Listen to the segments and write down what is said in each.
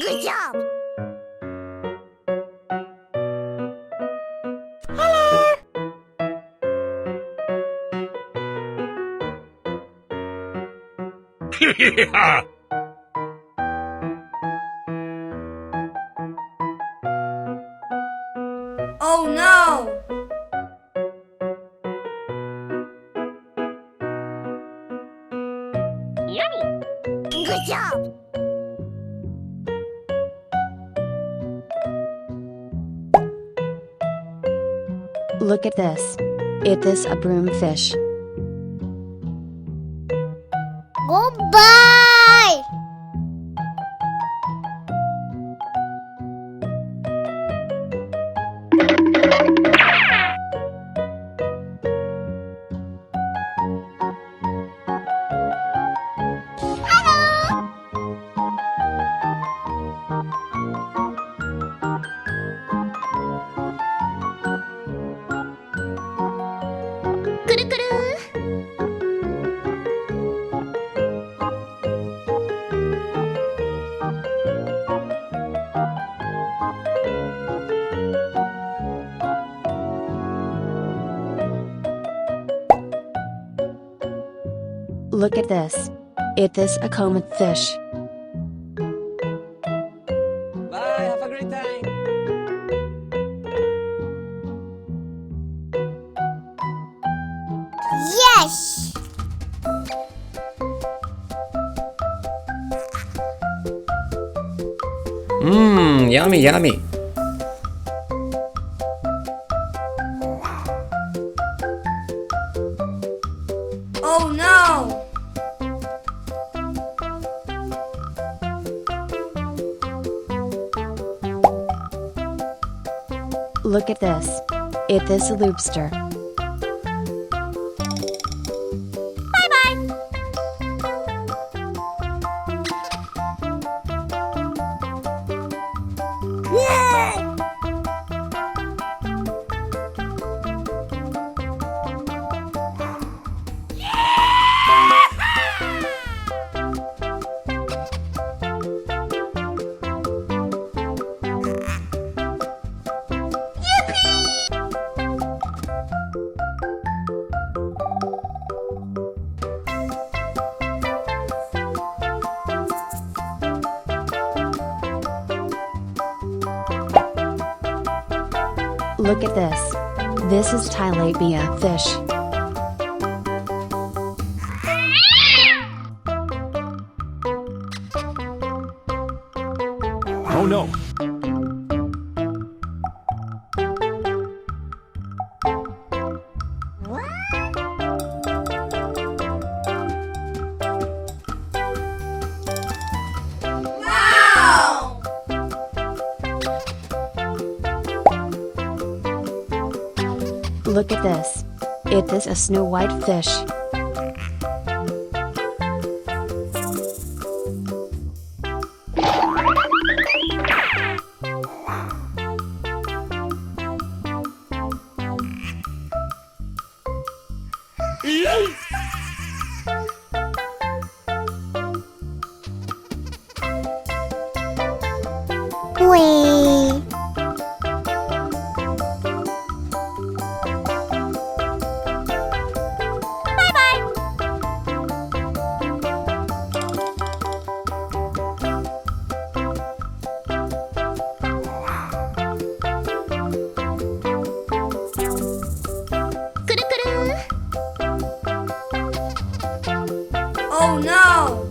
Good job! Yeah. Oh no! Yummy! Good job! Look at this. It is a broomfish. Goodbye! Look at this. It is a common fish. Bye, have a great time. Yes! Mmm, yummy, yummy. Oh no! Look at this. It is a lobster. Yay! Look at this. This is tilapia fish. Oh no. Wow! Look at this. It is a snow white fish. Wee! Oh no!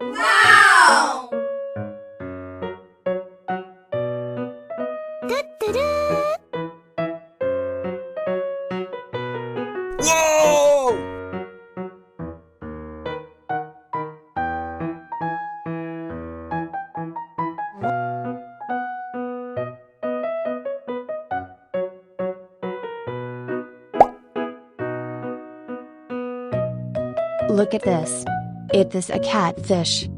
Wow! Whoa! Look at this. It is a catfish.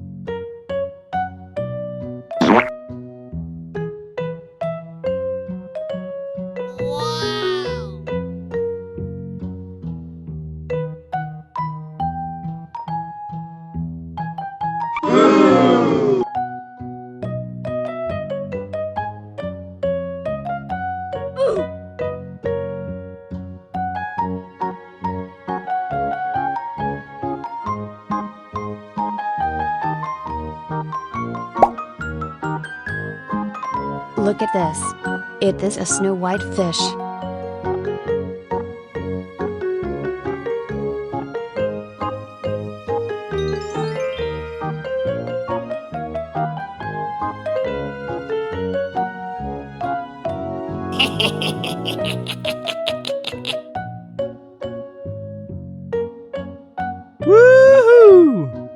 Look at this. It is a snow white fish. Woohoo!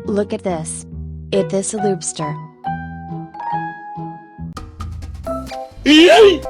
Look at this. It is a lobster. Woohoo!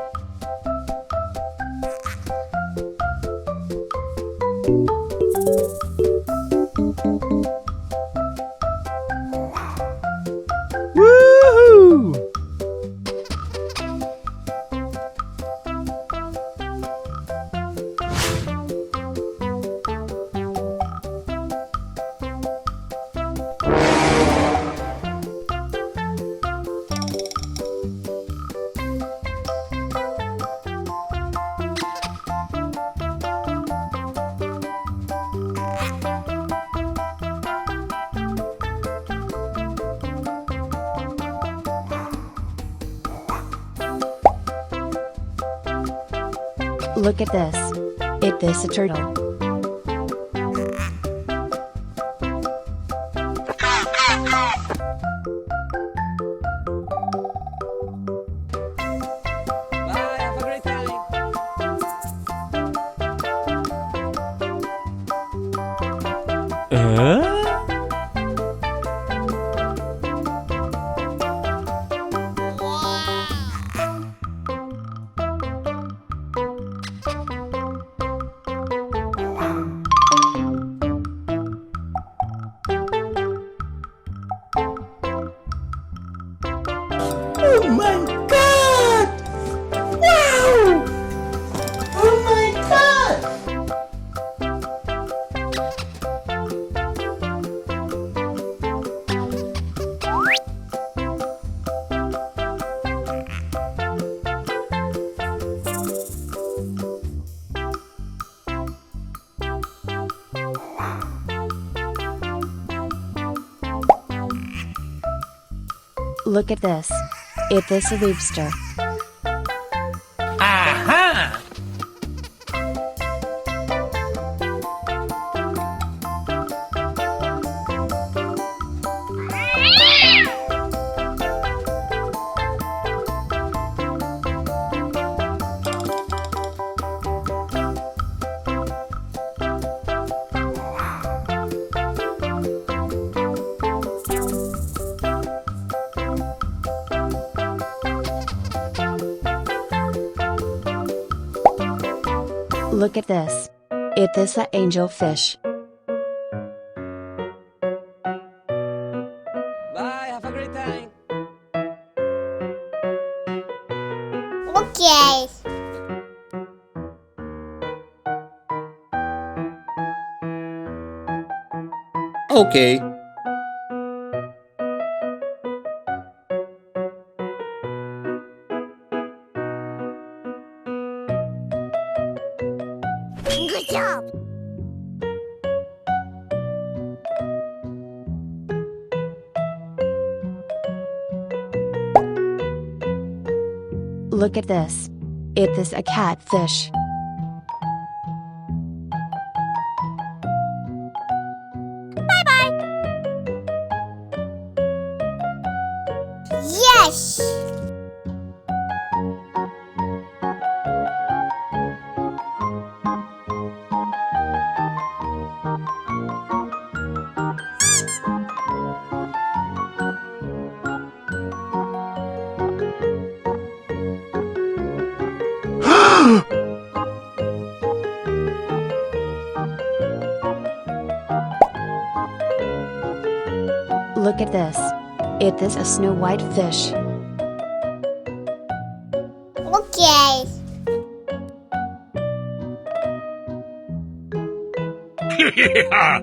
Look at this. It is a turtle. Bye, have a great time. Oh my god! Wow! Oh my god! Look at this. It is a lobster. Aha! Look at this. It is an angelfish. Bye, have a great time. Okay. Okay. Good job. Look at this. It is a catfish. Yes. Look at this. It is a snow white fish. Okay. Yeah!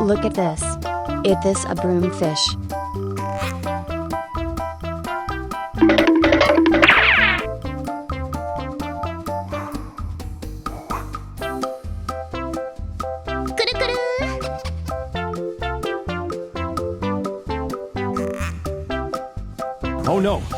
Look at this. Is this a broomfish? Oh no.